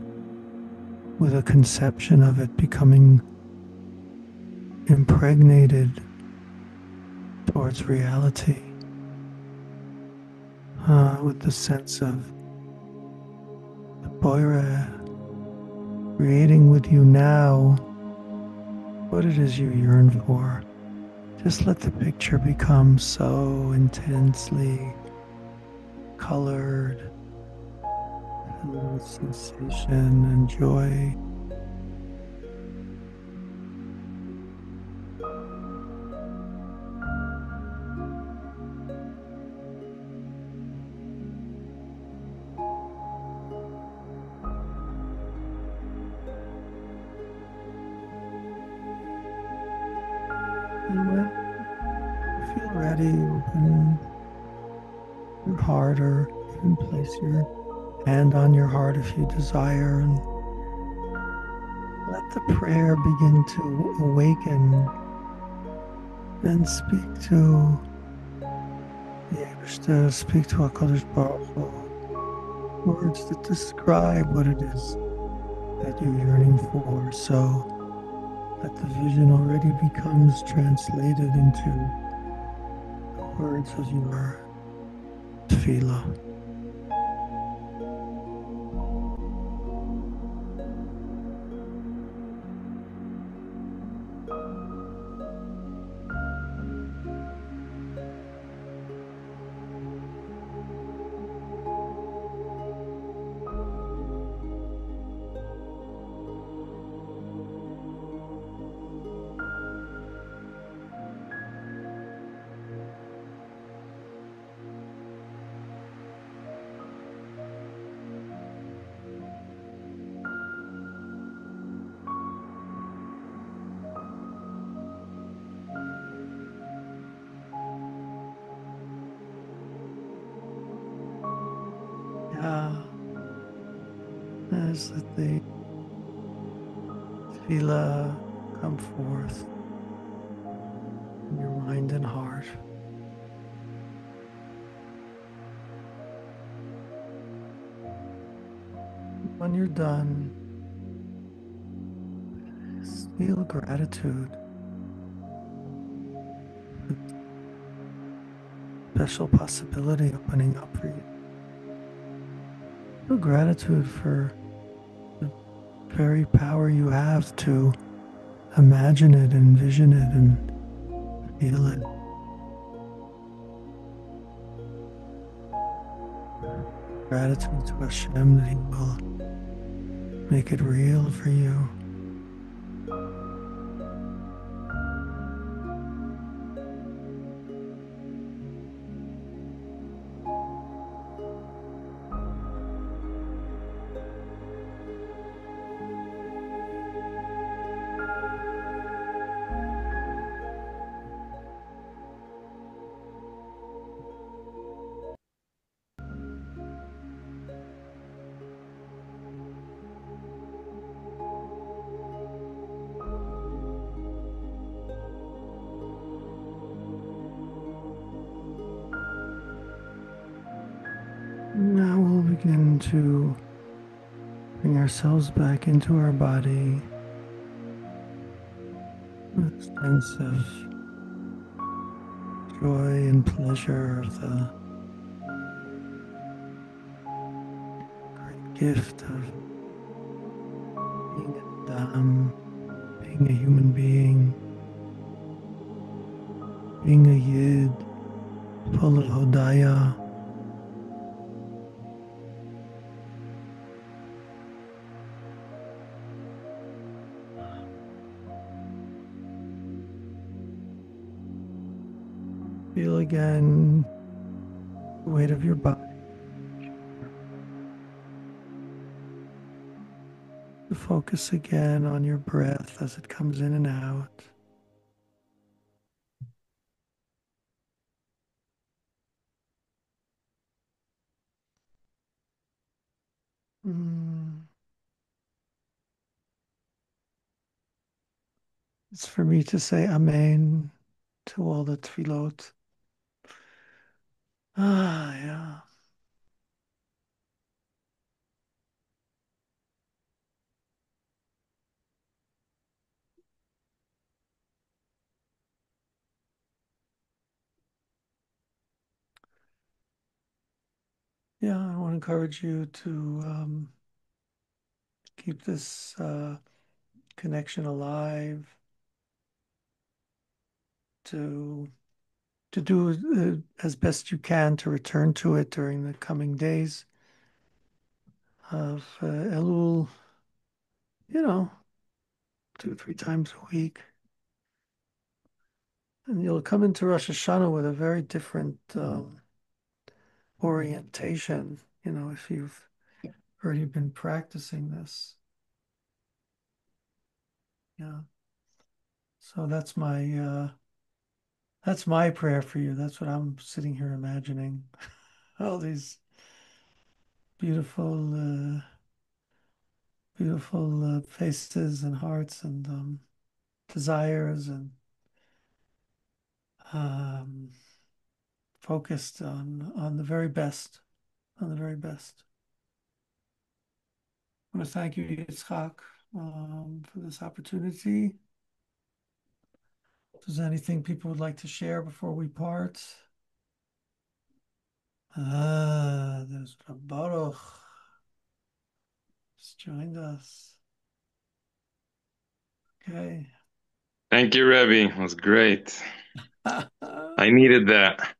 with a conception of it becoming impregnated towards reality, with the sense of the Boira creating with you now what it is you yearn for. Just let the picture become so intensely colored and with sensation and joy. And when you feel ready, open your heart or even place your hand on your heart if you desire, and let the prayer begin to awaken and speak to the Abishter, speak to HaKadosh Baruch Hu, words that describe what it is that you're yearning for, so that the vision already becomes translated into the words of your tefillah. As that the tefillah come forth in your mind and heart. When you're done, feel gratitude for the special possibility opening up for you. Feel gratitude for the very power you have to imagine it, envision it, and feel it. Gratitude to Hashem that He will make it real for you. begin to bring ourselves back into our body with a sense of joy and pleasure of the great gift of being an Adam, being a human being, being a Yid, full of Hodaya. Feel again the weight of your body. To focus again on your breath as it comes in and out. Mm. It's for me to say Amen to all the tefillot. Ah, yeah. Yeah, I want to encourage you to keep this connection alive, to do as best you can to return to it during the coming days of Elul, 2 or 3 times a week. And you'll come into Rosh Hashanah with a very different orientation, if you've already been practicing this. Yeah. So that's my prayer for you. That's what I'm sitting here imagining. All these beautiful beautiful faces and hearts and desires and um, focused on the very best, on the very best. I want to thank you, Yitzchok, for this opportunity. If there's anything people would like to share before we part. There's Baruch. Just joined us. Okay. Thank you, Rebbe. It was great. I needed that.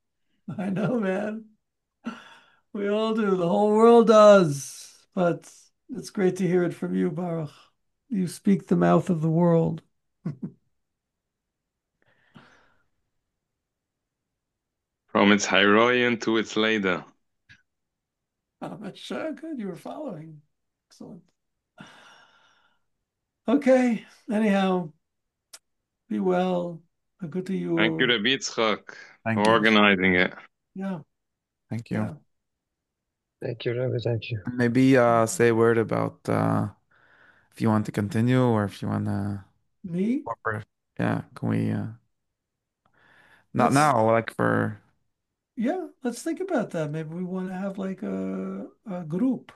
I know, man. We all do. The whole world does. But it's great to hear it from you, Baruch. You speak the mouth of the world. From its Hyroian to its later. Sure, good. You were following. Excellent. Okay. Anyhow, be well. Good to Thank you, you. Rebbe Yitzchok, Thank for you. organizing it. Yeah. Thank you. Yeah. Thank you, Rebbe. Thank you. Maybe say a word about if you want to continue or if you want to Me? corporate. Yeah, can we not Let's now, like for Yeah, let's think about that. Maybe we want to have like a group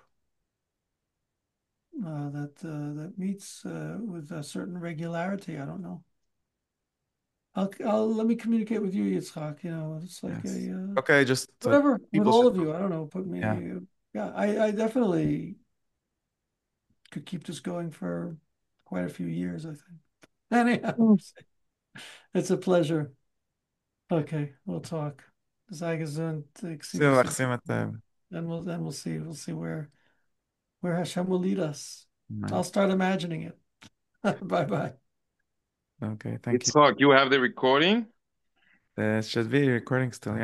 that meets with a certain regularity. I don't know. I'll let me communicate with you, Yitzchak. It's like yes. a Okay, just whatever with people all should of you. I don't know. Put yeah. me. Yeah, I definitely could keep this going for quite a few years, I think. Anyhow, it's a pleasure. Okay, we'll talk. Sei gesund, ik zie See we you, zien. Maxime. And we'll see where Hashem will lead us. I'll Man. start imagining it. Bye bye. Okay, thank you. Yitzchok, you have the recording? It should be recording still, yeah.